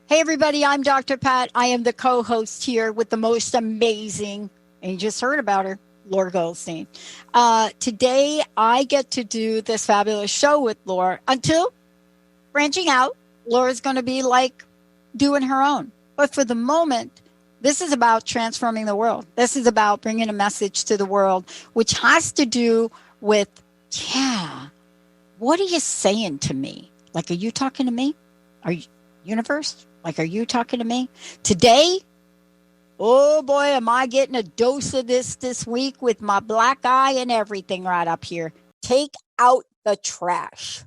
Hey, everybody, I'm Dr. Pat. I am the co-host here with the most amazing, and you just heard about her, Laura Goldstein. Today, I get to do this fabulous show with Laura until branching out. Laura's going to be like doing her own. But for the moment, this is about transforming the world. This is about bringing a message to the world, which has to do with, what are you saying to me? Like, are you talking to me? Are you, universe? Like, are you talking to me? Today, oh boy, am I getting a dose of this week with my black eye and everything right up here. Take out the trash.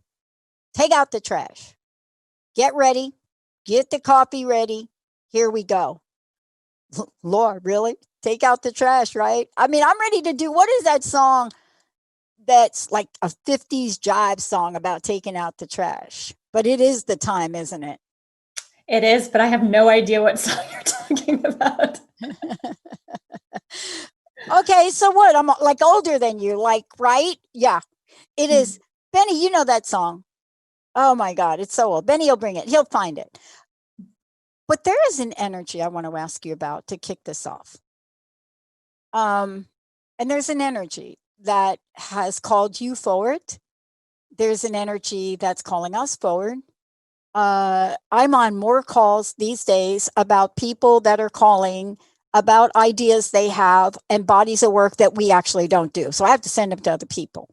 Take out the trash. Get ready. Get the coffee ready. Here we go. Lord, really? Take out the trash, right? I mean, I'm ready to do, what is that song that's like a 50s jive song about taking out the trash? But it is the time, isn't it? It is, but I have no idea what song you're talking about. Okay, so what? I'm like older than you, like, right? Yeah, it is. Benny, you know that song. Oh my God, it's so old. Benny will bring it. He'll find it. But there is an energy I want to ask you about to kick this off. And there's an energy that has called you forward. There's an energy that's calling us forward. I'm on more calls these days about people that are calling about ideas they have and bodies of work that we actually don't do. So I have to send them to other people.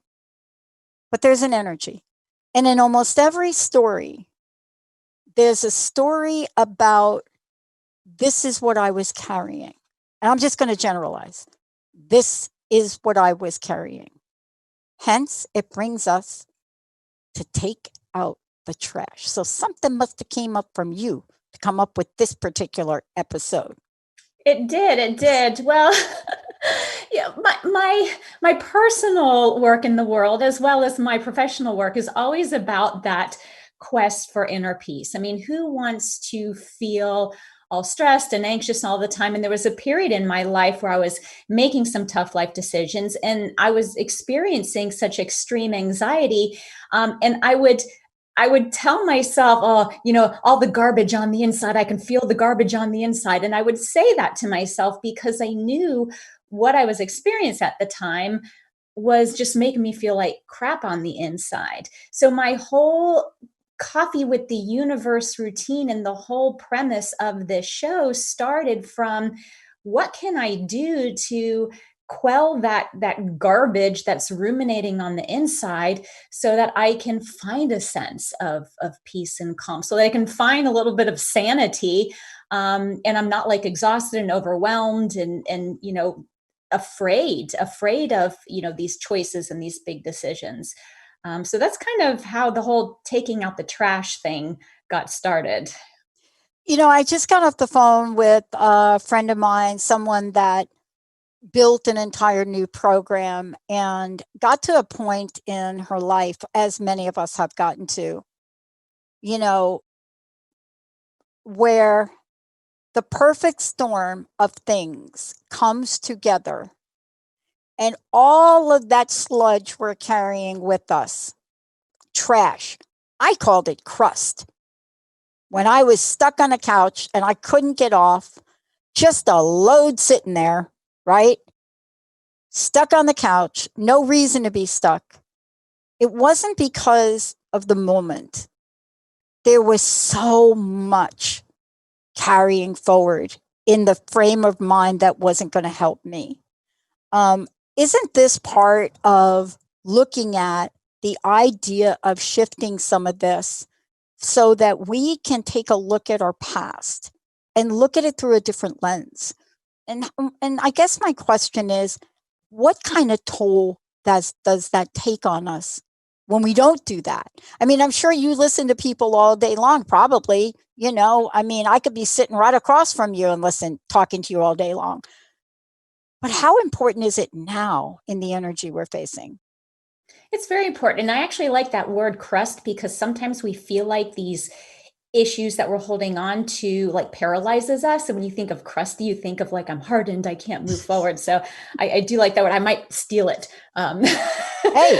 But there's an energy. And in almost every story, there's a story about this is what I was carrying. And I'm just going to generalize. This is what I was carrying. Hence, it brings us to take out the trash. So something must have came up from you to come up with this particular episode. It did. Well, yeah, my personal work in the world, as well as my professional work, is always about that quest for inner peace. I mean, who wants to feel all stressed and anxious all the time? And there was a period in my life where I was making some tough life decisions, and I was experiencing such extreme anxiety. And I would tell myself, oh, all the garbage on the inside, I can feel the garbage on the inside. And I would say that to myself because I knew what I was experiencing at the time was just making me feel like crap on the inside. So my whole coffee with the universe routine and the whole premise of this show started from, what can I do to quell that garbage that's ruminating on the inside so that I can find a sense of peace and calm, so that I can find a little bit of sanity, and I'm not like exhausted and overwhelmed and afraid of these choices and these big decisions. So that's kind of how the whole taking out the trash thing got started. I just got off the phone with a friend of mine, someone that built an entire new program and got to a point in her life, as many of us have gotten to, where the perfect storm of things comes together and all of that sludge we're carrying with us, trash, I called it crust. When I was stuck on a couch and I couldn't get off, just a load sitting there, right? Stuck on the couch, no reason to be stuck. It wasn't because of the moment. There was so much carrying forward in the frame of mind that wasn't going to help me. Isn't this part of looking at the idea of shifting some of this so that we can take a look at our past and look at it through a different lens? And I guess my question is, what kind of toll does that take on us when we don't do that? I mean, I'm sure you listen to people all day long, probably, I mean, I could be sitting right across from you and talking to you all day long. But how important is it now in the energy we're facing? It's very important. And I actually like that word crust because sometimes we feel like these issues that we're holding on to like paralyzes us. And when you think of crusty, you think of like, I'm hardened, I can't move forward. So I do like that word. I might steal it. Hey,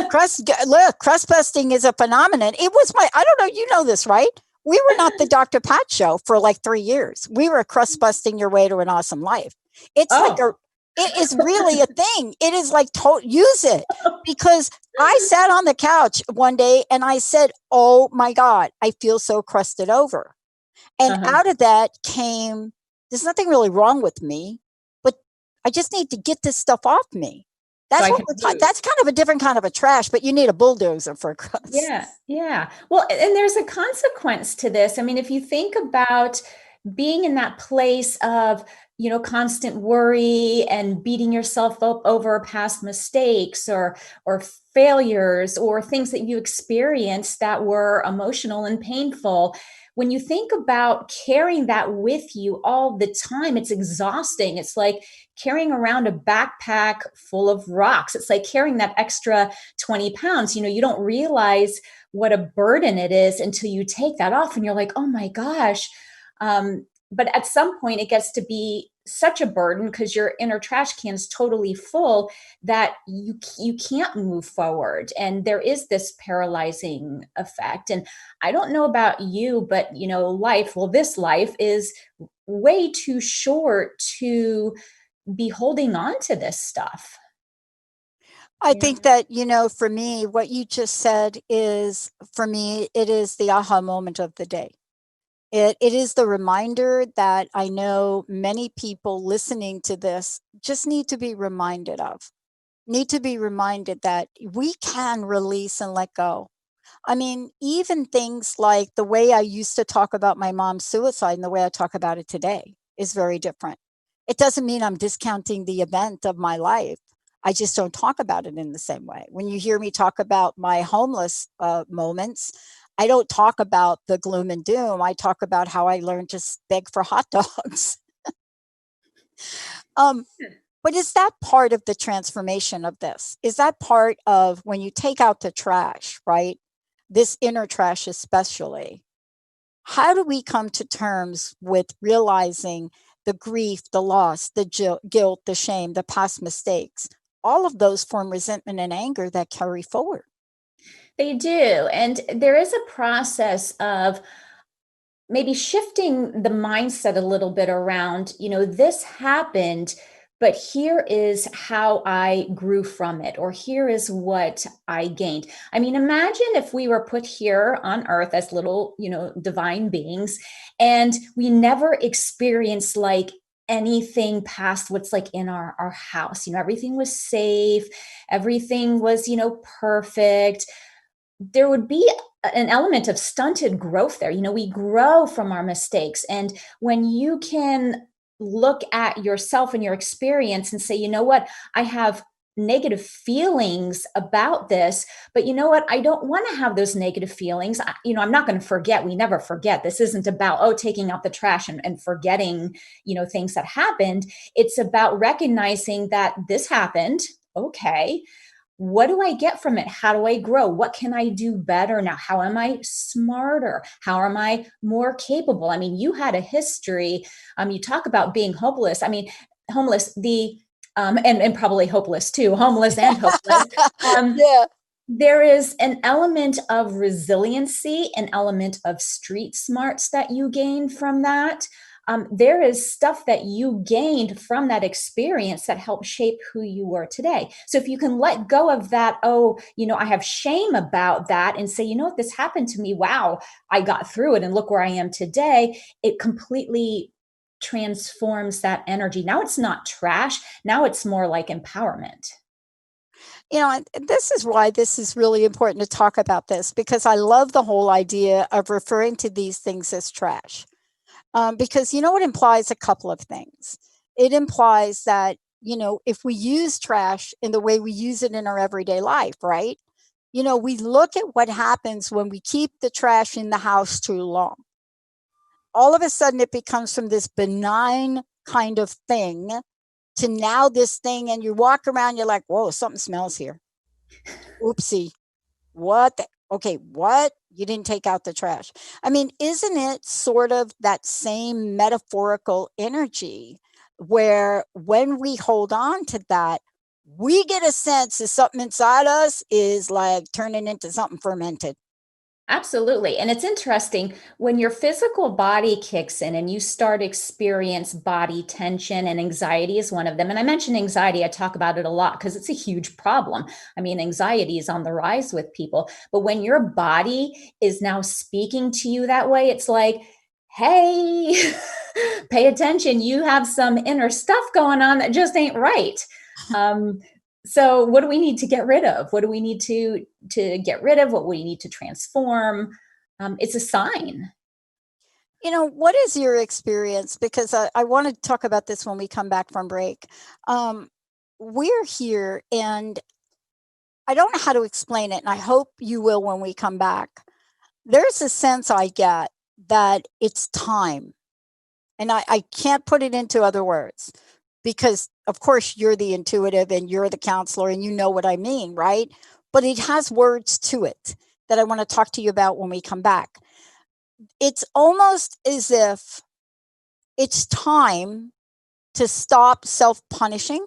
crust busting is a phenomenon. It was I don't know, you know this, right? We were not the Dr. Pat show for like 3 years. We were crust busting your way to an awesome life. It's like it is really a thing. It is like, use it, because I sat on the couch one day and I said, oh my God, I feel so crusted over. And out of that came, there's nothing really wrong with me, but I just need to get this stuff off me. That's that's kind of a different kind of a trash, but you need a bulldozer for a crust. Yeah. Yeah. Well, and there's a consequence to this. I mean, if you think about being in that place of, constant worry and beating yourself up over past mistakes or failures or things that you experienced that were emotional and painful, when you think about carrying that with you all the time, it's exhausting. It's like carrying around a backpack full of rocks. It's like carrying that extra 20 pounds. You don't realize what a burden it is until you take that off and you're like, oh my gosh. But at some point it gets to be such a burden because your inner trash can is totally full that you can't move forward. And there is this paralyzing effect. And I don't know about you, but this life is way too short to be holding on to this stuff. I think that, for me, what you just said is, for me, it is the aha moment of the day. It is the reminder that I know many people listening to this just need to be reminded of, that we can release and let go. I mean, even things like the way I used to talk about my mom's suicide and the way I talk about it today is very different. It doesn't mean I'm discounting the event of my life. I just don't talk about it in the same way. When you hear me talk about my homeless moments, I don't talk about the gloom and doom. I talk about how I learned to beg for hot dogs. But is that part of the transformation of this? Is that part of when you take out the trash, right? This inner trash, especially. How do we come to terms with realizing the grief, the loss, the guilt, the shame, the past mistakes? All of those form resentment and anger that carry forward. They do. And there is a process of maybe shifting the mindset a little bit around, this happened, but here is how I grew from it, or here is what I gained. I mean, imagine if we were put here on earth as little, divine beings, and we never experienced like anything past what's like in our house. Everything was safe, everything was, perfect. There would be an element of stunted growth there. We grow from our mistakes. And when you can look at yourself and your experience and say, you know what, I have negative feelings about this, but you know what, I don't want to have those negative feelings. I'm not going to forget. We never forget. This isn't about, taking out the trash and forgetting, things that happened. It's about recognizing that this happened. Okay. What do I get from it? How do I grow? What can I do better now? How am I smarter? How am I more capable? I mean, you had a history. You talk about being hopeless. I mean, homeless, and probably hopeless too, homeless and hopeless. Yeah. There is an element of resiliency, an element of street smarts that you gain from that. There is stuff that you gained from that experience that helped shape who you were today. So if you can let go of that, I have shame about that, and say, you know what, this happened to me. Wow, I got through it and look where I am today. It completely transforms that energy. Now it's not trash. Now it's more like empowerment. And this is why this is really important to talk about this, because I love the whole idea of referring to these things as trash. Because it implies a couple of things. It implies that, if we use trash in the way we use it in our everyday life, right? We look at what happens when we keep the trash in the house too long. All of a sudden, it becomes from this benign kind of thing to now this thing, and you walk around, you're like, whoa, something smells here. Oopsie. What? Okay, what? You didn't take out the trash. I mean, isn't it sort of that same metaphorical energy where when we hold on to that, we get a sense that something inside us is like turning into something fermented. Absolutely. And it's interesting when your physical body kicks in and you start experience body tension, and anxiety is one of them. And I mention anxiety, I talk about it a lot because it's a huge problem. I mean, anxiety is on the rise with people, but when your body is now speaking to you that way, it's like, hey, pay attention. You have some inner stuff going on that just ain't right. Um, so what do we need to get rid of? What do we need to get rid of? What we need to transform? It's a sign. What is your experience? Because I want to talk about this when we come back from break. Um, we're here, and I don't know how to explain it, and I hope you will when we come back. There's a sense I get that it's time, and I can't put it into other words because, of course, you're the intuitive and you're the counselor and you know what I mean, right? But it has words to it that I want to talk to you about when we come back. It's almost as if it's time to stop self punishing,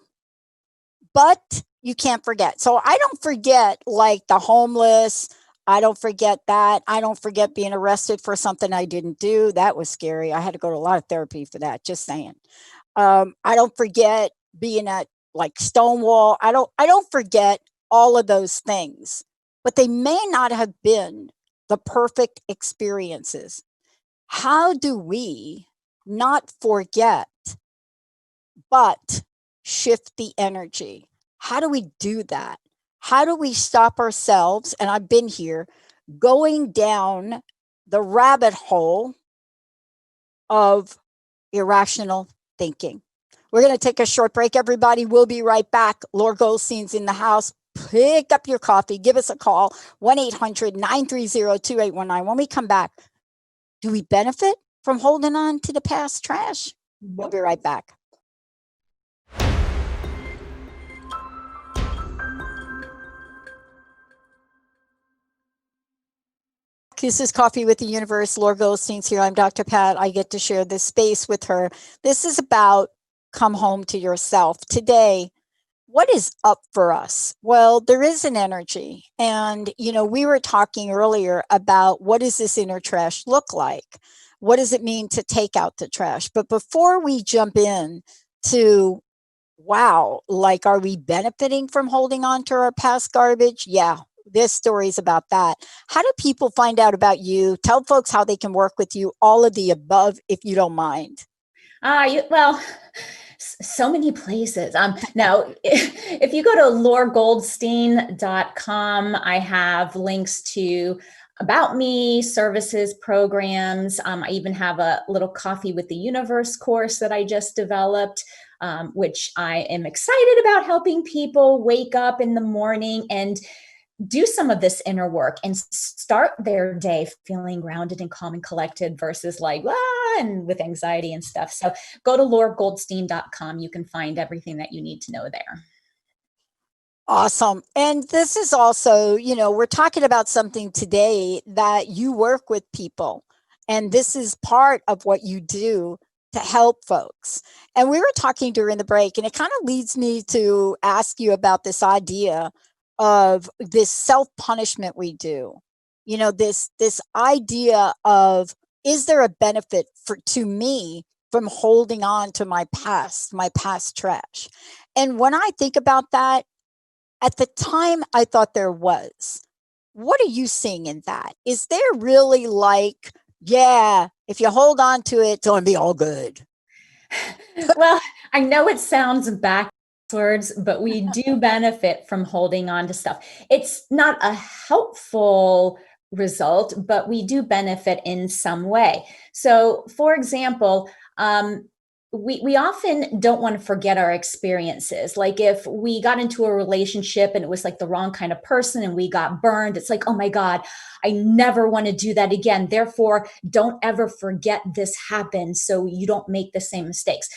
but you can't forget. So I don't forget like the homeless. I don't forget that. I don't forget being arrested for something I didn't do. That was scary. I had to go to a lot of therapy for that, just saying. I don't forget being at like Stonewall. I don't forget all of those things, but they may not have been the perfect experiences. How do we not forget, but shift the energy? How do we do that? How do we stop ourselves? And I've been here going down the rabbit hole of irrational thinking. We're going to take a short break, everybody. We'll be right back. Laura Goldstein's in the house. Pick up your coffee. Give us a call, 1-800-930-2819. When we come back, do we benefit from holding on to the past trash? We'll be right back. This is Coffee with the Universe. Laura Goldstein's here. I'm Dr. Pat. I get to share this space with her. This is about come home to yourself. Today, what is up for us? Well, there is an energy. And, we were talking earlier about what does this inner trash look like? What does it mean to take out the trash? But before we jump in to, wow, like, are we benefiting from holding on to our past garbage? Yeah, this story is about that. How do people find out about you? Tell folks how they can work with you, all of the above, if you don't mind. Well, so many places. Now, if you go to lauragoldstein.com, I have links to about me, services, programs. I even have a little Coffee with the Universe course that I just developed, which I am excited about helping people wake up in the morning and do some of this inner work and start their day feeling grounded and calm and collected versus like, and with anxiety and stuff. So go to lauragoldstein.com. You can find everything that you need to know there. Awesome. And this is also, we're talking about something today that you work with people. And this is part of what you do to help folks. And we were talking during the break, and it kind of leads me to ask you about this idea of this self-punishment we do. This idea of, is there a benefit to me from holding on to my past trash? And when I think about that, at the time I thought there was. What are you seeing in that? Is there really like, yeah, if you hold on to it, it's going to be all good? Well, I know it sounds backwards, but we do benefit from holding on to stuff. It's not a helpful result, but we do benefit in some way. So, for example, we often don't want to forget our experiences. Like if we got into a relationship and it was like the wrong kind of person and we got burned, it's like, oh my God, I never want to do that again. Therefore, don't ever forget this happened so you don't make the same mistakes.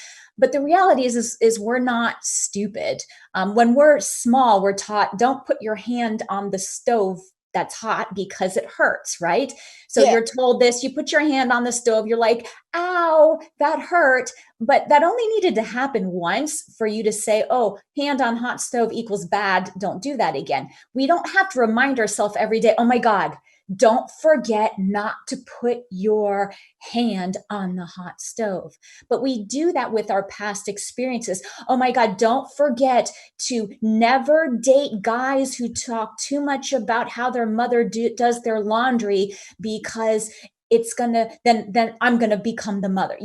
But the reality is we're not stupid. When we're small, we're taught, don't put your hand on the stove that's hot because it hurts, right? So Yeah. you're told this, you put your hand on the stove, you're like, ow, that hurt. But that only needed to happen once for you to say, oh, hand on hot stove equals bad. Don't do that again. We don't have to remind ourselves every day, oh my God, don't forget not to put your hand on the hot stove. But we do that with our past experiences. Oh my God, don't forget to never date guys who talk too much about how their mother does their laundry, because it's gonna then I'm gonna become the mother.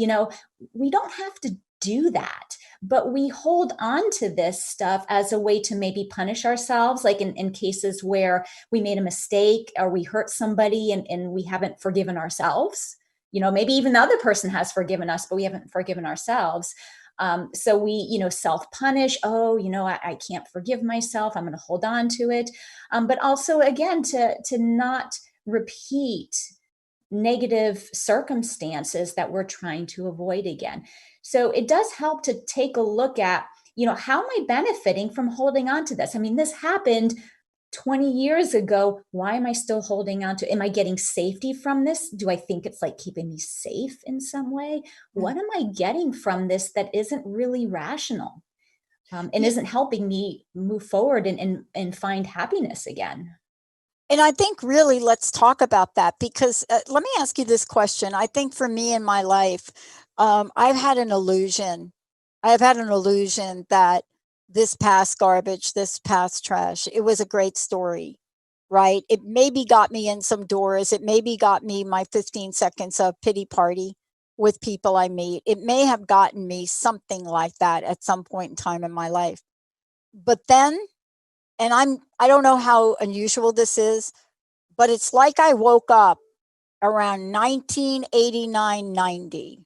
We don't have to do that, but we hold on to this stuff as a way to maybe punish ourselves, like in cases where we made a mistake or we hurt somebody and we haven't forgiven ourselves. Maybe even the other person has forgiven us, but we haven't forgiven ourselves. So we, self-punish. Oh, I can't forgive myself. I'm going to hold on to it. But also, again, to not repeat negative circumstances that we're trying to avoid again. So it does help to take a look at, how am I benefiting from holding on to this? I mean, this happened 20 years ago. Why am I still holding on to? Am I getting safety from this? Do I think it's like keeping me safe in some way? What am I getting from this that isn't really rational, and Yeah. isn't helping me move forward and find happiness again? And I think really let's talk about that, because let me ask you this question. I think for me in my life, I've had an illusion. I've had an illusion that this past garbage, this past trash, it was a great story, right? It maybe got me in some doors. It maybe got me my 15 seconds of pity party with people I meet. It may have gotten me something like that at some point in time in my life. But then, and I don't know how unusual this is, but it's like I woke up around 1989, 90,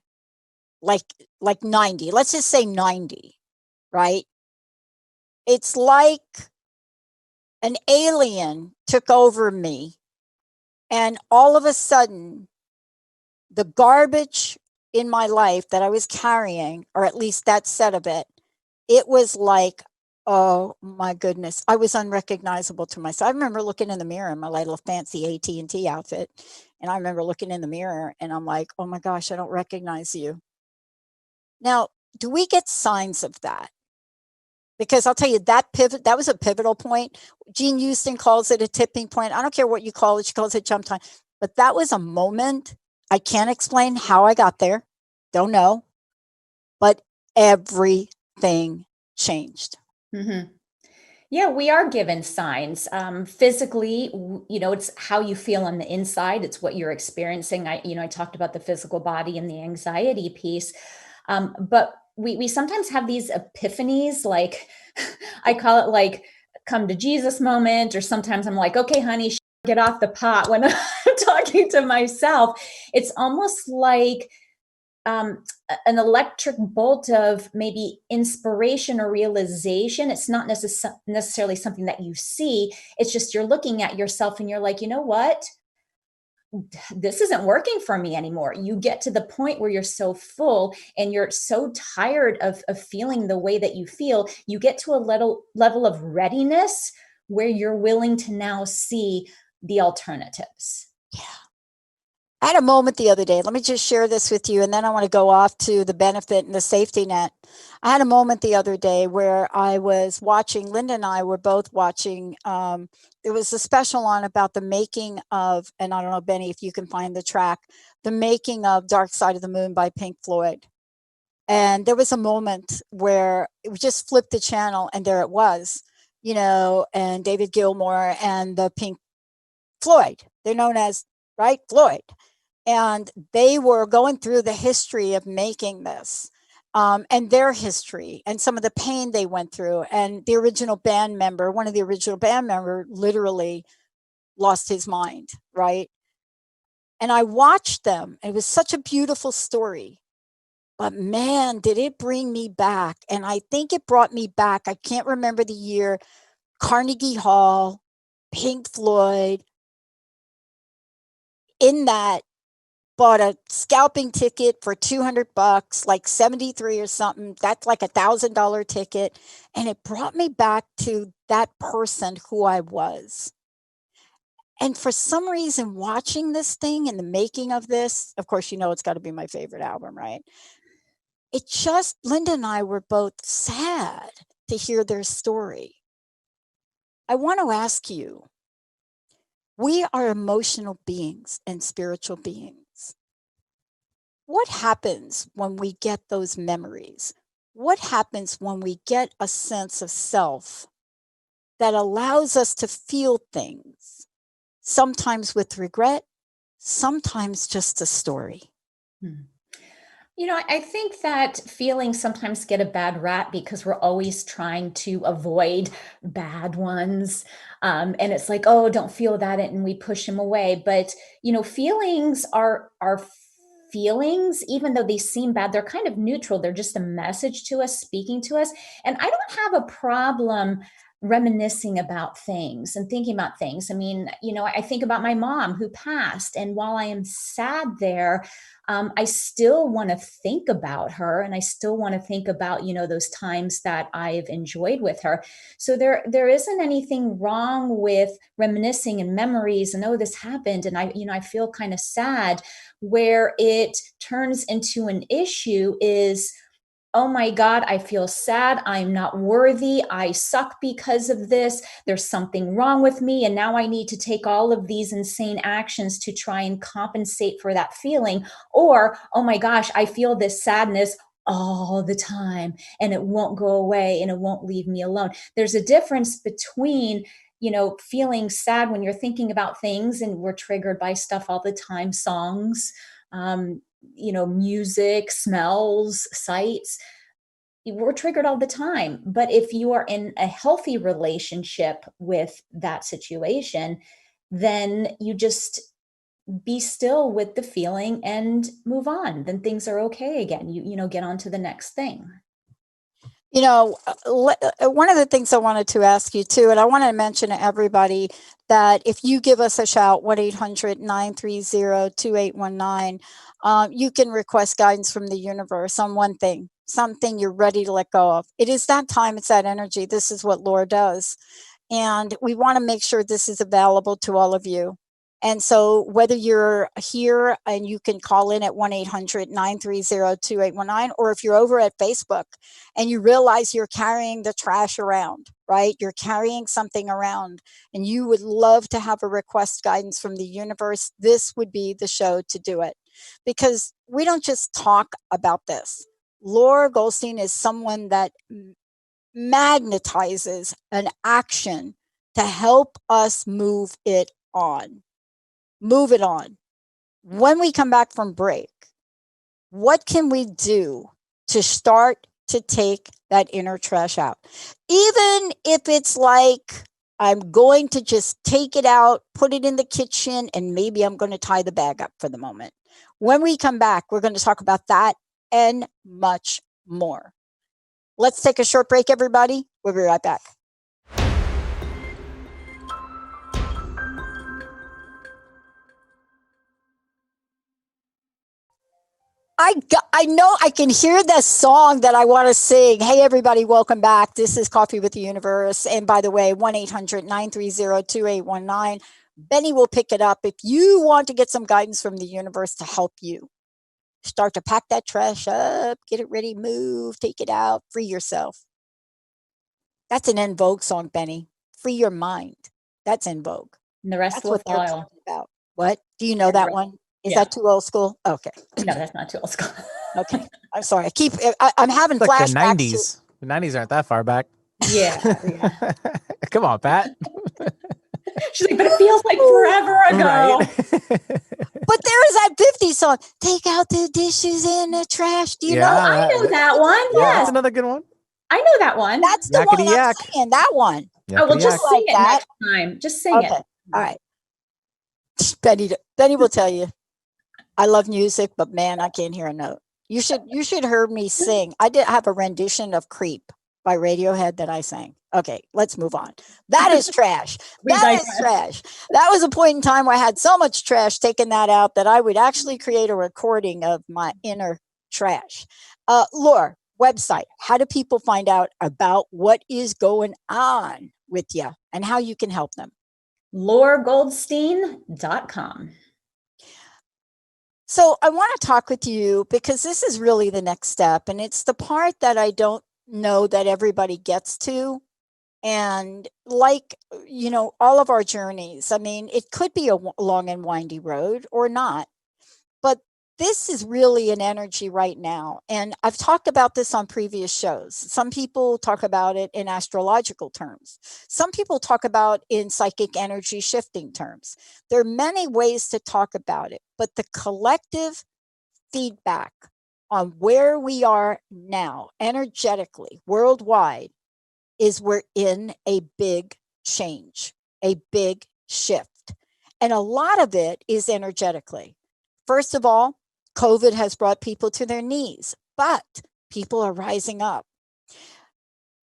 like 90. Let's just say 90, right? It's like an alien took over me, and all of a sudden the garbage in my life that I was carrying, or at least that set of it was like, oh my goodness, I was unrecognizable to myself. I remember looking in the mirror in my little fancy AT&T outfit, and I remember looking in the mirror and I'm like, oh my gosh, I don't recognize you. Now, do we get signs of that? Because I'll tell you, that was a pivotal point. Jean Houston calls it a tipping point. I don't care what you call it. She calls it jump time. But that was a moment. I can't explain how I got there. Don't know. But everything changed. Mm-hmm. Yeah, we are given signs. Physically, it's how you feel on the inside. It's what you're experiencing. I talked about the physical body and the anxiety piece. But we sometimes have these epiphanies, like I call it like come to Jesus moment, or sometimes I'm like, okay, honey, get off the pot when I'm talking to myself. It's almost like an electric bolt of maybe inspiration or realization. It's not necessarily something that you see. It's just you're looking at yourself and you're like, you know what? This isn't working for me anymore. You get to the point where you're so full and you're so tired of feeling the way that you feel. You get to a level of readiness where you're willing to now see the alternatives. Yeah. I had a moment the other day. Let me just share this with you, and then I want to go off to the benefit and the safety net. I had a moment the other day where I was watching, Linda and I were both watching. There was a special on about the making of, and I don't know, Benny, if you can find the track, the making of Dark Side of the Moon by Pink Floyd. And there was a moment where we just flipped the channel and there it was, and David Gilmour and the Pink Floyd. They're known as, right, Floyd. And they were going through the history of making this, and their history and some of the pain they went through. And the original band member, one of the original band members, literally lost his mind, right? And I watched them. It was such a beautiful story. But man, did it bring me back. And I think it brought me back. I can't remember the year. Carnegie Hall, Pink Floyd, in that bought a scalping ticket for $200, like 73 or something. That's like $1,000 ticket. And it brought me back to that person who I was. And for some reason, watching this thing and the making of this, of course, it's got to be my favorite album, right? It just, Linda and I were both sad to hear their story. I want to ask you, we are emotional beings and spiritual beings. What happens when we get those memories? What happens when we get a sense of self that allows us to feel things? Sometimes with regret, sometimes just a story. I think that feelings sometimes get a bad rap because we're always trying to avoid bad ones. And it's like, oh, don't feel that, and we push them away. But, feelings are feelings, even though they seem bad, they're kind of neutral. They're just a message to us, speaking to us. And I don't have a problem reminiscing about things and thinking about things. I mean, I think about my mom who passed, and while I am sad there, I still want to think about her, and I still want to think about, those times that I've enjoyed with her. So there isn't anything wrong with reminiscing and memories and, oh, this happened, and I feel kind of sad. Where it turns into an issue is, oh my God, I feel sad. I'm not worthy. I suck because of this. There's something wrong with me. And now I need to take all of these insane actions to try and compensate for that feeling. Or, oh my gosh, I feel this sadness all the time and it won't go away and it won't leave me alone. There's a difference between feeling sad when you're thinking about things, and we're triggered by stuff all the time, songs, music, smells, sights. We're triggered all the time. But if you are in a healthy relationship with that situation, then you just be still with the feeling and move on. Then things are okay again. You get on to the next thing. One of the things I wanted to ask you too, and I want to mention to everybody that if you give us a shout, 1-800-930-2819, you can request guidance from the universe on one thing, something you're ready to let go of. It is that time, it's that energy. This is what Laura does. And we want to make sure this is available to all of you. And so whether you're here and you can call in at 1-800-930-2819, or if you're over at Facebook and you realize you're carrying the trash around, right? You're carrying something around and you would love to have a request guidance from the universe, this would be the show to do it. Because we don't just talk about this. Laura Goldstein is someone that magnetizes an action to help us move it on. Move it on. When we come back from break, what can we do to start to take that inner trash out? Even if it's like, I'm going to just take it out, put it in the kitchen, and maybe I'm going to tie the bag up for the moment. When we come back, we're going to talk about that and much more. Let's take a short break, everybody. We'll be right back. I know I can hear the song that I want to sing. Hey, everybody, welcome back. This is Coffee with the Universe. And by the way, 1-800-930-2819. Benny will pick it up if you want to get some guidance from the universe to help you. Start to pack that trash up, get it ready, move, take it out, free yourself. That's an En Vogue song, Benny. Free your mind. That's En Vogue. And the rest That's will what they're follow. talking about. What? Do you know that one? Is that too old school? Okay. No, that's not too old school. Okay. I'm sorry. I'm having It's like flashbacks. the 90s. The 90s aren't that far back. Yeah. Come on, Pat. She's like, but it feels like forever ago. Right? But there is that 50s song. Take out the dishes in the trash. Do you know? I know that one. Yeah, Yes. that's another good one. I know that one. That's the one I'm saying. That one. I will just sing it that. next time. Just sing it. All right. Benny will tell you. I love music, but man, I can't hear a note. You should hear me sing. I did have a rendition of Creep by Radiohead that I sang. Okay, let's move on. That is trash. That is trash. That was a point in time where I had so much trash taking that out that I would actually create a recording of my inner trash. Laura, website. How do people find out about what is going on with you and how you can help them? LauraGoldstein.com. So I want to talk with you because this is really the next step. And it's the part that I don't know that everybody gets to. And like, all of our journeys, I mean, it could be a long and windy road or not. But this is really an energy right now. And I've talked about this on previous shows. Some people talk about it in astrological terms. Some people talk about in psychic energy shifting terms. There are many ways to talk about it, but the collective feedback on where we are now, energetically, worldwide, is we're in a big change, a big shift. And a lot of it is energetically. First of all, COVID has brought people to their knees, but people are rising up.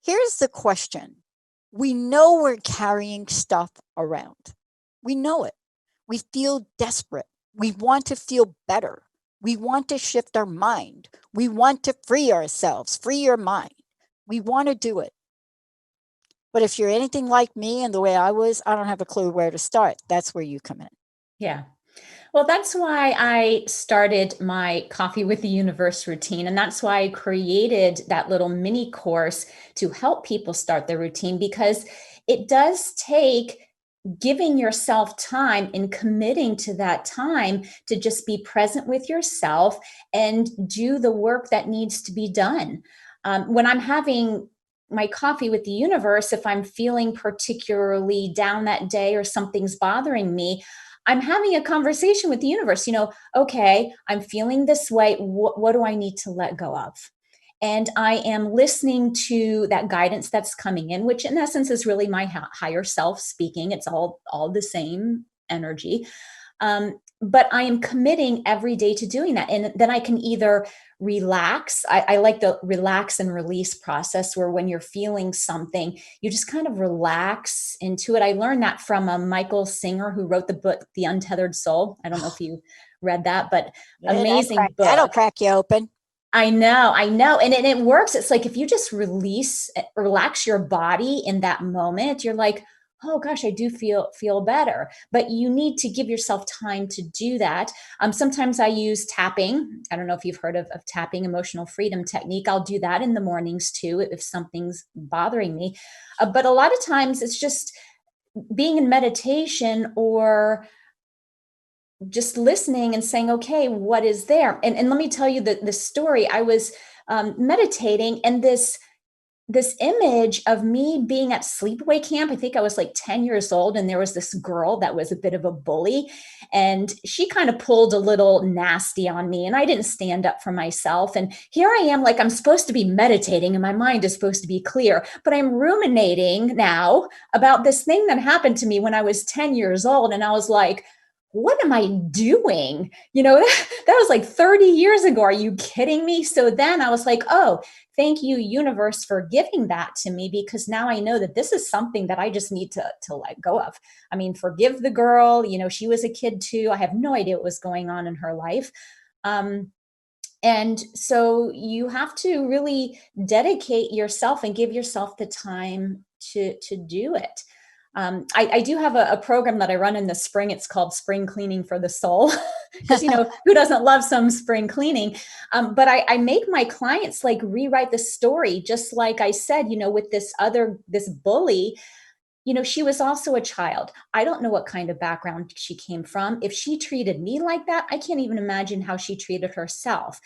Here's the question. We know we're carrying stuff around. We know it. We feel desperate. We want to feel better. We want to shift our mind. We want to free ourselves, free your mind. We want to do it. But if you're anything like me and the way I was, I don't have a clue where to start. That's where you come in. Yeah. Well, that's why I started my Coffee with the Universe routine. And that's why I created that little mini course to help people start their routine, because it does take giving yourself time and committing to that time to just be present with yourself and do the work that needs to be done. When I'm having my coffee with the universe, if I'm feeling particularly down that day or something's bothering me, I'm having a conversation with the universe. Okay, I'm feeling this way. What do I need to let go of? And I am listening to that guidance that's coming in, which in essence is really my higher self speaking. It's all the same energy. But I am committing every day to doing that. And then I can either relax. I like the relax and release process, where when you're feeling something, you just kind of relax into it. I learned that from Michael Singer, who wrote the book, The Untethered Soul. I don't know if you read that, but amazing book. That'll crack you open. I know. And it works. It's like if you just relax your body in that moment, you're like, oh gosh, I do feel better. But you need to give yourself time to do that. Sometimes I use tapping. I don't know if you've heard of tapping, emotional freedom technique. I'll do that in the mornings too, if something's bothering me. But a lot of times it's just being in meditation or just listening and saying, okay, what is there? And let me tell you the story. I was meditating, and this image of me being at sleepaway camp. I think I was like 10 years old, and there was this girl that was a bit of a bully, and she kind of pulled a little nasty on me, and I didn't stand up for myself. And here I am, like I'm supposed to be meditating and my mind is supposed to be clear, but I'm ruminating now about this thing that happened to me when I was 10 years old. And I was like, what am I doing? That was like 30 years ago. Are you kidding me? So then I was like, oh, thank you, universe, for giving that to me, because now I know that this is something that I just need to let go of. I mean, forgive the girl. She was a kid too. I have no idea what was going on in her life. And so you have to really dedicate yourself and give yourself the time to do it. I do have a program that I run in the spring. It's called Spring Cleaning for the Soul, because, who doesn't love some spring cleaning? But I make my clients like rewrite the story, just like I said, with this bully. She was also a child. I don't know what kind of background she came from. If she treated me like that, I can't even imagine how she treated herself.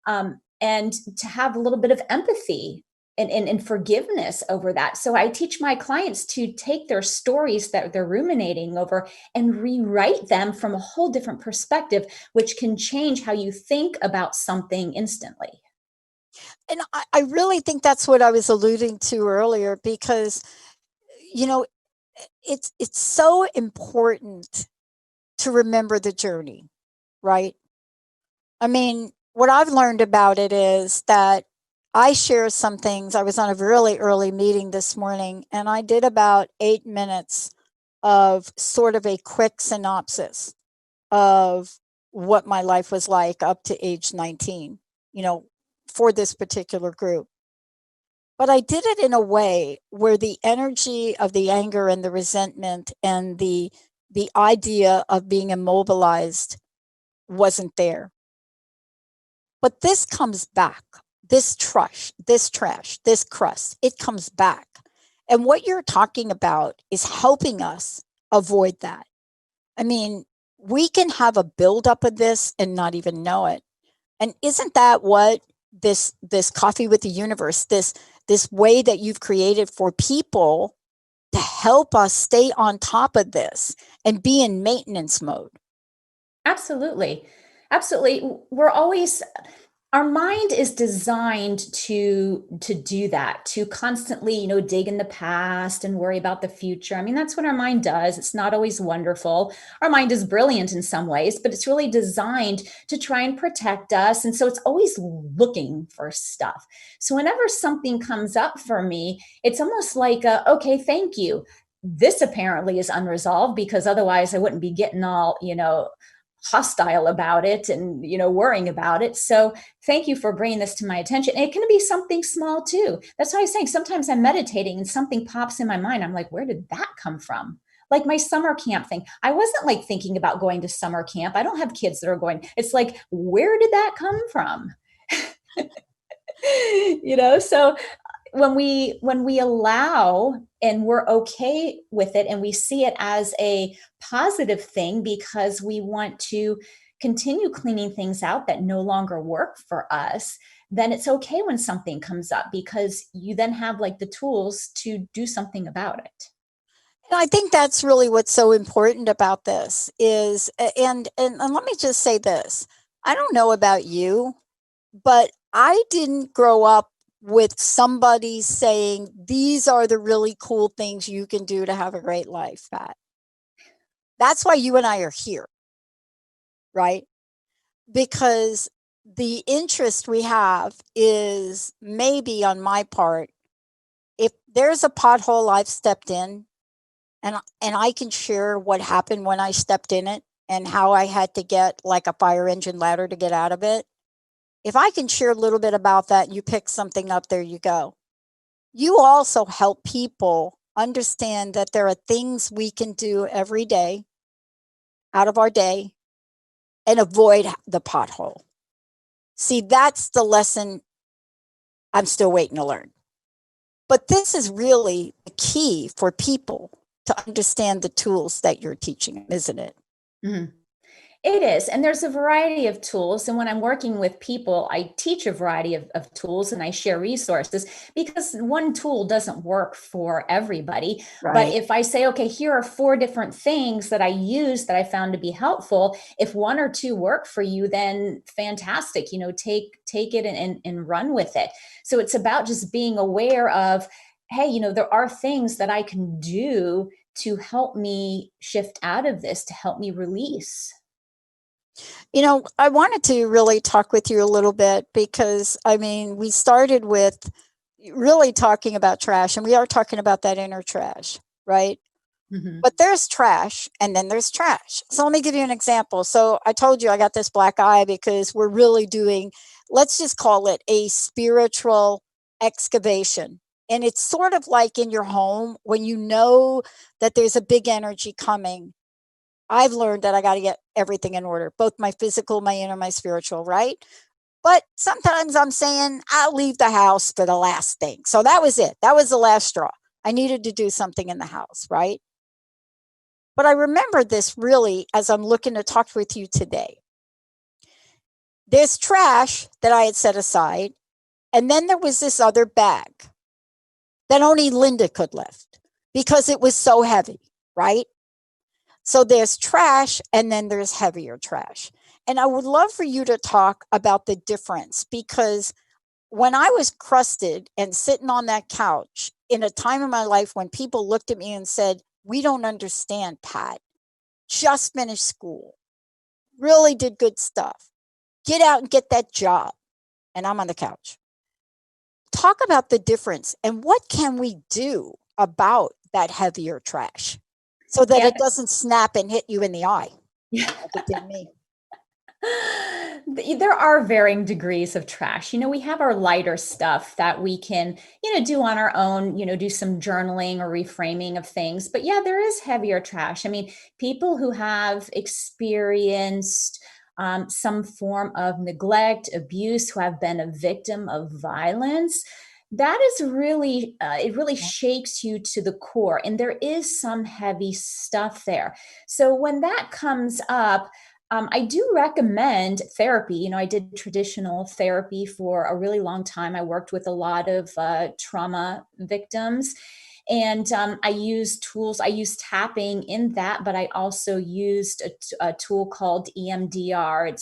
And to have a little bit of empathy and forgiveness over that. So I teach my clients to take their stories that they're ruminating over and rewrite them from a whole different perspective, which can change how you think about something instantly. And I really think that's what I was alluding to earlier, because, it's so important to remember the journey, right? I mean, what I've learned about it is that I share some things. I was on a really early meeting this morning, and I did about 8 minutes of sort of a quick synopsis of what my life was like up to age 19, for this particular group. But I did it in a way where the energy of the anger and the resentment and the idea of being immobilized wasn't there. But this comes back. This trash, this crust, it comes back. And what you're talking about is helping us avoid that. I mean, we can have a buildup of this and not even know it. And isn't that what this coffee with the universe, this way that you've created for people to help us stay on top of this and be in maintenance mode? Absolutely. Absolutely. Our mind is designed to do that, to constantly, dig in the past and worry about the future. I mean, that's what our mind does. It's not always wonderful. Our mind is brilliant in some ways, but it's really designed to try and protect us. And so it's always looking for stuff. So whenever something comes up for me, it's almost like, okay, thank you. This apparently is unresolved, because otherwise I wouldn't be getting all, hostile about it and worrying about it. So thank you for bringing this to my attention. It can be something small too. That's why I was saying sometimes I'm meditating and something pops in my mind. I'm like, where did that come from? Like my summer camp thing. I wasn't like thinking about going to summer camp. I don't have kids that are going. It's like, where did that come from? So when we allow and we're okay with it and we see it as a positive thing because we want to continue cleaning things out that no longer work for us, then it's okay when something comes up, because you then have like the tools to do something about it. And I think that's really what's so important about this is, and let me just say this. I don't know about you, but I didn't grow up with somebody saying, these are the really cool things you can do to have a great life, Pat. That's why you and I are here, right? Because the interest we have is maybe on my part, if there's a pothole I've stepped in and I can share what happened when I stepped in it and how I had to get like a fire engine ladder to get out of it. If I can share a little bit about that and you pick something up, there you go. You also help people understand that there are things we can do every day out of our day and avoid the pothole. See, that's the lesson I'm still waiting to learn. But this is really the key for people to understand the tools that you're teaching them, isn't it? Mm-hmm. It is. And there's a variety of tools. And when I'm working with people, I teach a variety of tools and I share resources, because one tool doesn't work for everybody. Right. But if I say, okay, here are 4 different things that I use that I found to be helpful, if 1 or 2 work for you, then fantastic, take it and run with it. So it's about just being aware of, hey, there are things that I can do to help me shift out of this, to help me release. I wanted to really talk with you a little bit because, we started with really talking about trash, and we are talking about that inner trash, right? Mm-hmm. But there's trash and then there's trash. So let me give you an example. So I told you I got this black eye because we're really doing, let's just call it a spiritual excavation. And it's sort of like in your home when you know that there's a big energy coming. I've learned that I got to get everything in order, both my physical, my inner, my spiritual, right? But sometimes I'm saying I'll leave the house for the last thing. So that was it. That was the last straw. I needed to do something in the house, right? But I remember this really as I'm looking to talk with you today. There's trash that I had set aside, and then there was this other bag that only Linda could lift because it was so heavy, right? So there's trash and then there's heavier trash. And I would love for you to talk about the difference, because when I was crusted and sitting on that couch in a time in my life when people looked at me and said, we don't understand, Pat, just finished school, really did good stuff, get out and get that job. And I'm on the couch. talk about the difference and what can we do about that heavier trash so that Yeah. it doesn't snap and hit you in the eye Yeah. like it did me. There are varying degrees of trash. We have our lighter stuff that we can, do on our own, do some journaling or reframing of things. But yeah, there is heavier trash. I mean, people who have experienced some form of neglect, abuse, who have been a victim of violence, that is really, it really shakes you to the core. And there is some heavy stuff there. So when that comes up, I do recommend therapy. I did traditional therapy for a really long time. I worked with a lot of trauma victims. And I used tools. I used tapping in that, but I also used a tool called EMDR.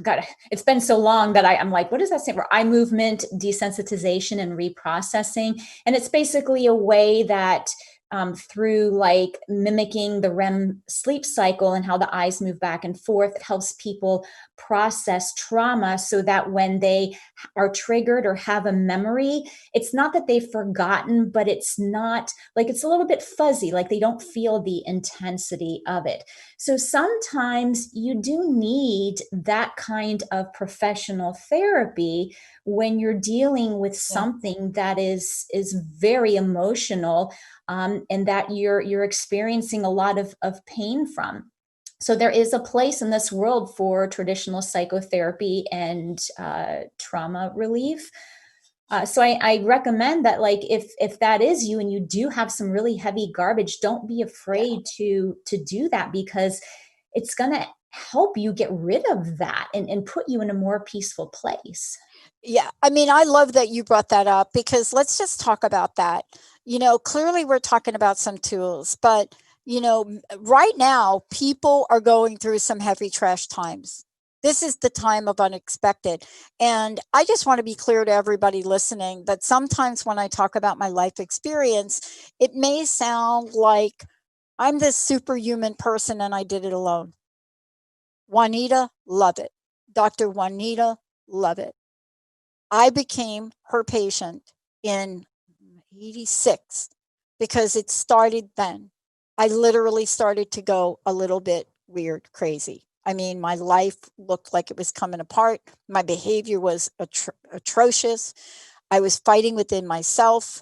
God, it's been so long that I'm like, what does that stand for? Eye movement desensitization and reprocessing. And it's basically a way that through like mimicking the REM sleep cycle and how the eyes move back and forth, it helps people process trauma so that when they are triggered or have a memory, it's not that they've forgotten, but it's not like it's a little bit fuzzy, like they don't feel the intensity of it. So sometimes you do need that kind of professional therapy when you're dealing with Yeah. something that is very emotional, and that you're experiencing a lot of pain from. So there is a place in this world for traditional psychotherapy and trauma relief. So I recommend that, like, if that is you and you do have some really heavy garbage, don't be afraid to do that, because it's going to help you get rid of that and put you in a more peaceful place. Yeah, I mean, I love that you brought that up because let's just talk about that. Clearly we're talking about some tools, but right now people are going through some heavy trash times. This is the time of unexpected. And I just want to be clear to everybody listening that sometimes when I talk about my life experience, it may sound like I'm this superhuman person and I did it alone. Juanita, love it. Dr. Juanita, love it. I became her patient in 86 because it started then. I literally started to go a little bit weird, crazy. I mean, my life looked like it was coming apart. My behavior was atrocious. I was fighting within myself.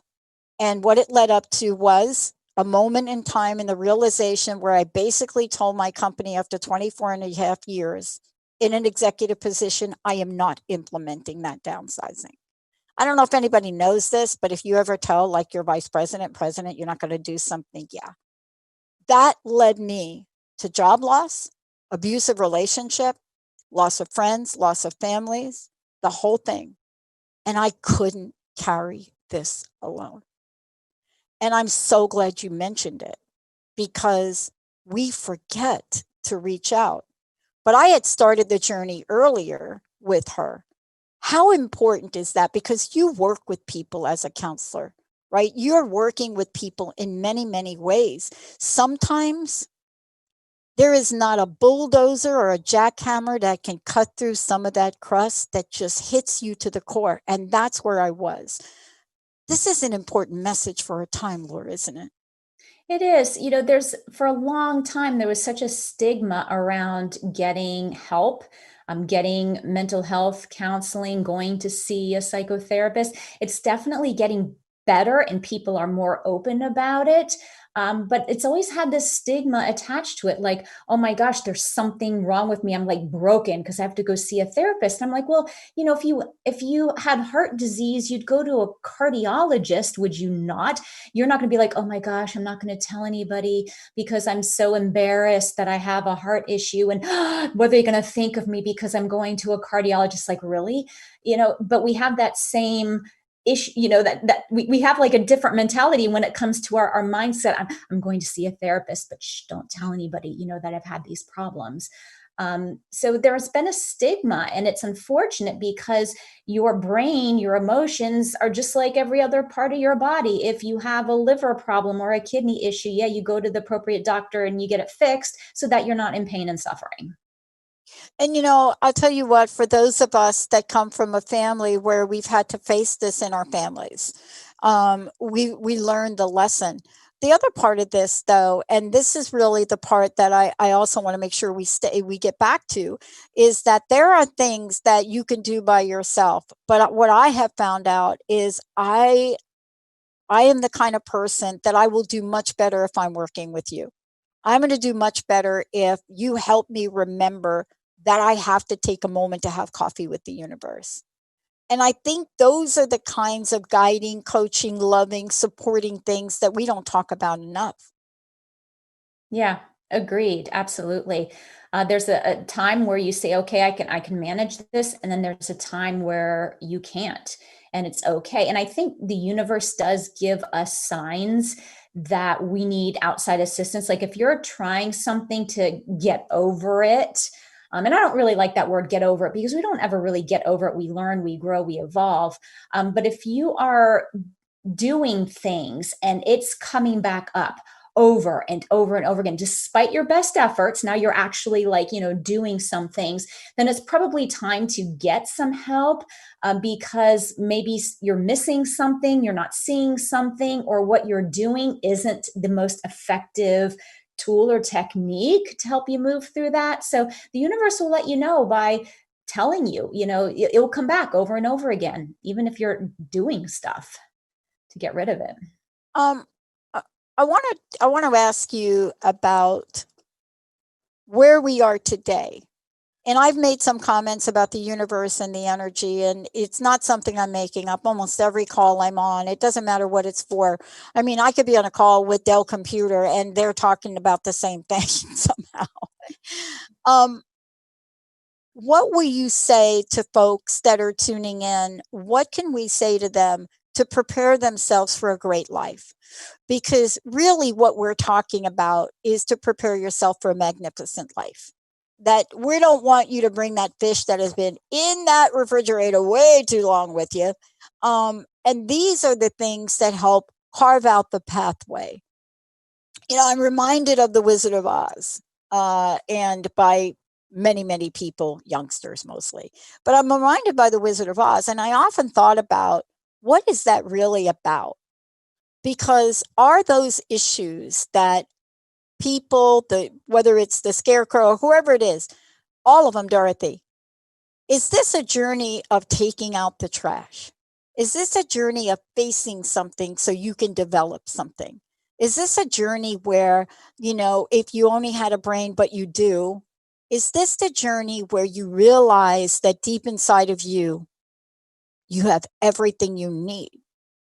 And what it led up to was a moment in time in the realization where I basically told my company after 24 and a half years in an executive position, I am not implementing that downsizing. I don't know if anybody knows this, but if you ever tell like your vice president, president, you're not going to do something, yeah. That led me to job loss, abusive relationship, loss of friends, loss of families, the whole thing. And I couldn't carry this alone. And I'm so glad you mentioned it because we forget to reach out. But I had started the journey earlier with her. How important is that? Because you work with people as a counselor, right? You're working with people in many, many ways. Sometimes there is not a bulldozer or a jackhammer that can cut through some of that crust that just hits you to the core. And that's where I was. This is an important message for a time, Laura, isn't it? It is. There's for a long time, there was such a stigma around getting help, getting mental health counseling, going to see a psychotherapist. It's definitely getting better and people are more open about it. But it's always had this stigma attached to it, like, oh my gosh, there's something wrong with me. I'm like broken because I have to go see a therapist. And I'm like, well, if you had heart disease, you'd go to a cardiologist, would you not? You're not going to be like, oh my gosh, I'm not going to tell anybody because I'm so embarrassed that I have a heart issue. And what are they going to think of me because I'm going to a cardiologist? Like, really? But we have that same issue, that we have like a different mentality when it comes to our mindset. I'm going to see a therapist, but don't tell anybody, that I've had these problems. So there's been a stigma, and it's unfortunate because your brain, your emotions are just like every other part of your body. If you have a liver problem or a kidney issue, yeah, you go to the appropriate doctor and you get it fixed so that you're not in pain and suffering. And I'll tell you what, for those of us that come from a family where we've had to face this in our families, we learned the lesson. The other part of this, though, and this is really the part that I also want to make sure we get back to, is that there are things that you can do by yourself. But what I have found out is I am the kind of person that I will do much better if I'm working with you. I'm going to do much better if you help me remember that I have to take a moment to have coffee with the universe. And I think those are the kinds of guiding, coaching, loving, supporting things that we don't talk about enough. Yeah, agreed. Absolutely. There's a time where you say, okay, I can manage this. And then there's a time where you can't. And it's okay. And I think the universe does give us signs that we need outside assistance. Like if you're trying something to get over it, and I don't really like that word get over it because we don't ever really get over it. We learn, we grow, we evolve. But if you are doing things and it's coming back up over and over and over again, despite your best efforts, now you're actually like, doing some things, then it's probably time to get some help, because maybe you're missing something, you're not seeing something, or what you're doing isn't the most effective tool or technique to help you move through that. So the universe will let you know by telling you, it will come back over and over again, even if you're doing stuff to get rid of it. Um, uh, I want to ask you about where we are today. And I've made some comments about the universe and the energy, and it's not something I'm making up. Almost every call I'm on, it doesn't matter what it's for. I mean, I could be on a call with Dell Computer and they're talking about the same thing somehow. Um, what will you say to folks that are tuning in? What can we say to them to prepare themselves for a great life? Because really, what we're talking about is to prepare yourself for a magnificent life. That we don't want you to bring that fish that has been in that refrigerator way too long with you. And these are the things that help carve out the pathway. I'm reminded of the Wizard of Oz, and by many, many people, youngsters mostly. But I'm reminded by the Wizard of Oz, and I often thought about what is that really about? Because are those issues that people, whether it's the scarecrow or whoever it is, all of them, Dorothy, is this a journey of taking out the trash? Is this a journey of facing something so you can develop something? Is this a journey where, if you only had a brain, but you do, is this the journey where you realize that deep inside of you, you have everything you need?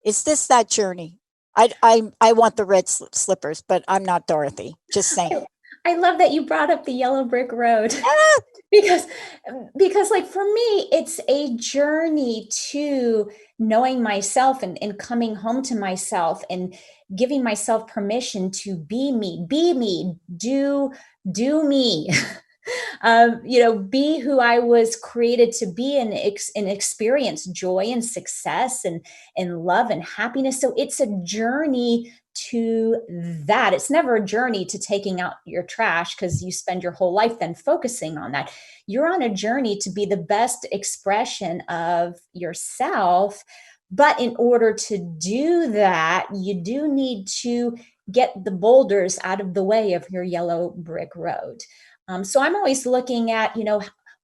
Is this that journey? I want the red slippers, but I'm not Dorothy. Just saying. I love that you brought up the yellow brick road. Ah, because like for me it's a journey to knowing myself and coming home to myself and giving myself permission to be me, do me. Be who I was created to be, and experience joy and success and love and happiness. So it's a journey to that. It's never a journey to taking out your trash because you spend your whole life then focusing on that. You're on a journey to be the best expression of yourself. But in order to do that, you do need to get the boulders out of the way of your yellow brick road. So I'm always looking at,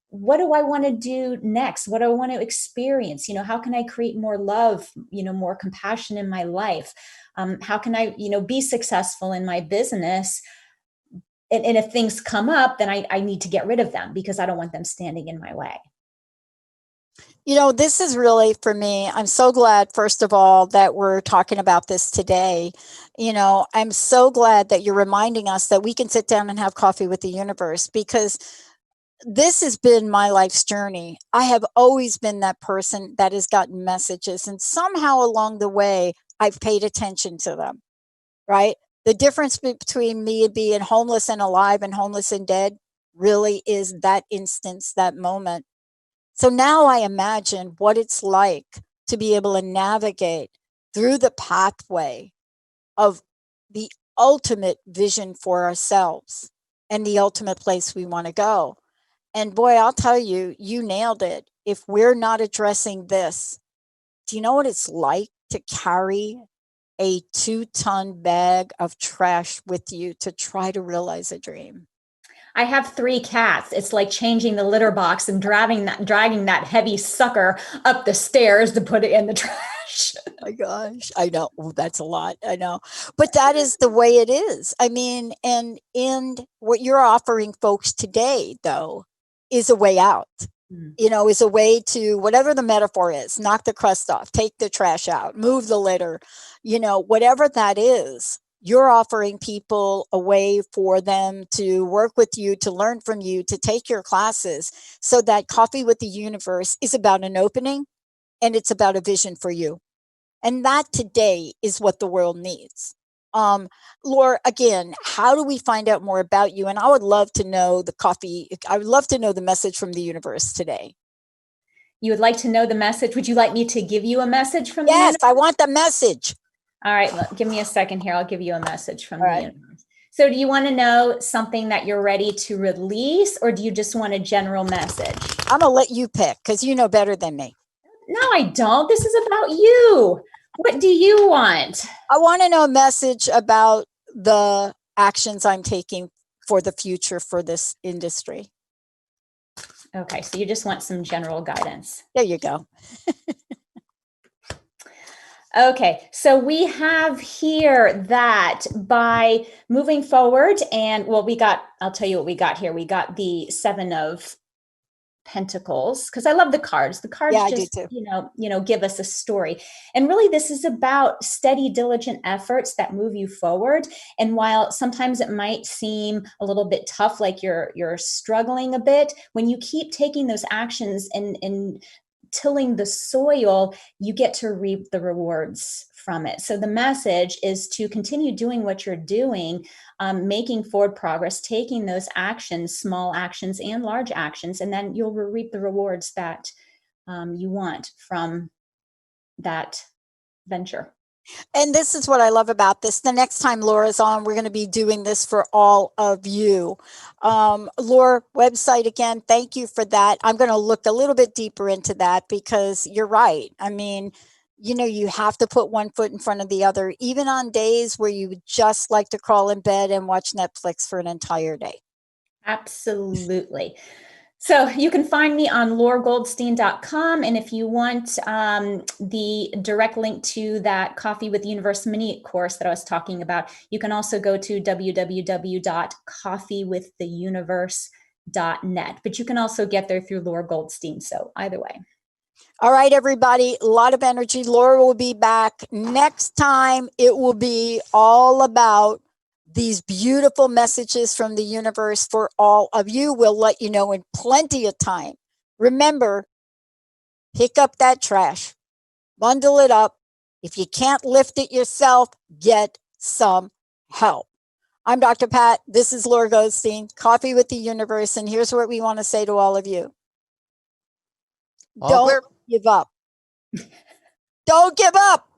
what do I want to do next? What do I want to experience? How can I create more love, more compassion in my life? How can I, be successful in my business? And if things come up, then I need to get rid of them because I don't want them standing in my way. This is really for me. I'm so glad, first of all, that we're talking about this today. I'm so glad that you're reminding us that we can sit down and have coffee with the universe, because this has been my life's journey. I have always been that person that has gotten messages, and somehow along the way, I've paid attention to them, right? The difference between me being homeless and alive and homeless and dead really is that instance, that moment. So now I imagine what it's like to be able to navigate through the pathway of the ultimate vision for ourselves and the ultimate place we want to go. And boy, I'll tell you, you nailed it. If we're not addressing this, do you know what it's like to carry a 2-ton bag of trash with you to try to realize a dream? I have 3 cats. It's like changing the litter box and dragging that heavy sucker up the stairs to put it in the trash. My gosh, I know. Oh, that's a lot. I know. But that is the way it is. I mean, and what you're offering folks today, though, is a way out. Is a way to, whatever the metaphor is, knock the crust off, take the trash out, move the litter, whatever that is. You're offering people a way for them to work with you, to learn from you, to take your classes, so that Coffee with the Universe is about an opening and it's about a vision for you. And that today is what the world needs. Laura, again, how do we find out more about you? And I would love to know I would love to know the message from the universe today. You would like to know the message? Would you like me to give you a message from the Yes, universe? I want the message. All right, give me a second here. I'll give you a message from the universe. So do you want to know something that you're ready to release, or do you just want a general message? I'm going to let you pick because you know better than me. No, I don't. This is about you. What do you want? I want to know a message about the actions I'm taking for the future for this industry. Okay, so you just want some general guidance. There you go. Okay, so we have here that by moving forward, and I'll tell you what we got here. We got the 7 of Pentacles, because I love the cards. The cards just, give us a story. And really, this is about steady, diligent efforts that move you forward. And while sometimes it might seem a little bit tough, like you're struggling a bit, when you keep taking those actions and tilling the soil, you get to reap the rewards from it. So the message is to continue doing what you're doing, making forward progress, taking those actions, small actions and large actions, and then you'll reap the rewards that you want from that venture. And this is what I love about this. The next time Laura's on, we're going to be doing this for all of you. Laura, website again, thank you for that. I'm going to look a little bit deeper into that because you're right. I mean, you have to put one foot in front of the other, even on days where you would just like to crawl in bed and watch Netflix for an entire day. Absolutely. So you can find me on lauragoldstein.com. And if you want the direct link to that Coffee with the Universe mini course that I was talking about, you can also go to www.coffeewiththeuniverse.net. But you can also get there through Laura Goldstein. So either way. All right, everybody, a lot of energy. Laura will be back next time. It will be all about these beautiful messages from the universe for all of you. We'll let you know in plenty of time. Remember, pick up that trash, bundle it up. If you can't lift it yourself, get some help. I'm Dr. Pat. This is Laura Goldstein, Coffee with the Universe. And here's what we want to say to all of you. Don't give up. Don't give up.